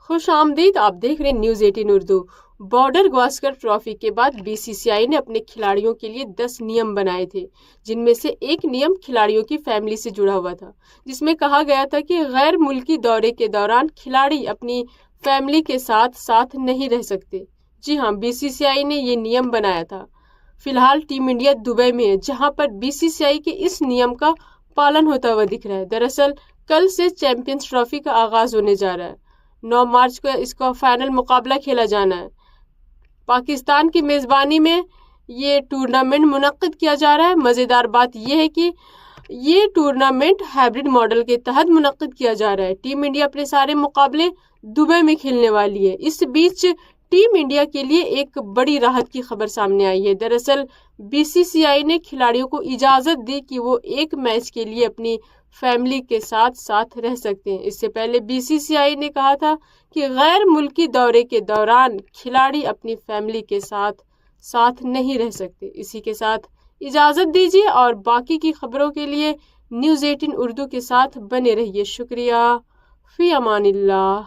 خوش آمدید، آپ دیکھ رہے ہیں news 18 Urdu. Border Gavaskar trophy کے بعد BCCI نے اپنے کھلاڑیوں کے لیے 10 نیم بنائے تھے، جن میں سے ایک نیم کھلاڑیوں کی فیملی سے جڑا ہوا تھا، جس میں کہا گیا تھا کہ غیر ملکی دورے کے دوران کھلاڑی اپنی فیملی کے ساتھ نہیں رہ سکتے۔ جی ہاں، BCCI نے یہ نیم بنایا تھا۔ فی الحال ٹیم انڈیا دبئی میں ہے، جہاں پر BCCI کے اس نیم کا پالن ہوتا ہوا دکھ رہا ہے۔ دراصل کل سے چیمپئنز ٹرافی کا آغاز ہونے جا رہا ہے۔ 9 مارچ کو اس کا فائنل مقابلہ کھیلا جانا ہے۔ پاکستان کی میزبانی میں یہ ٹورنامنٹ منعقد کیا جا رہا ہے۔ مزیدار بات یہ ہے کہ یہ ٹورنامنٹ ہائبرڈ ماڈل کے تحت منعقد کیا جا رہا ہے۔ ٹیم انڈیا اپنے سارے مقابلے دبئی میں کھیلنے والی ہے۔ اس بیچ ٹیم انڈیا کے لیے ایک بڑی راحت کی خبر سامنے آئی ہے۔ دراصل BCCI نے کھلاڑیوں کو اجازت دی کہ وہ ایک میچ کے لیے اپنی فیملی کے ساتھ رہ سکتے ہیں۔ اس سے پہلے BCCI نے کہا تھا کہ غیر ملکی دورے کے دوران کھلاڑی اپنی فیملی کے ساتھ نہیں رہ سکتے۔ اسی کے ساتھ اجازت دیجیے اور باقی کی خبروں کے لیے نیوز 18 اردو کے ساتھ بنے رہیے۔ شکریہ۔ فی امان اللہ۔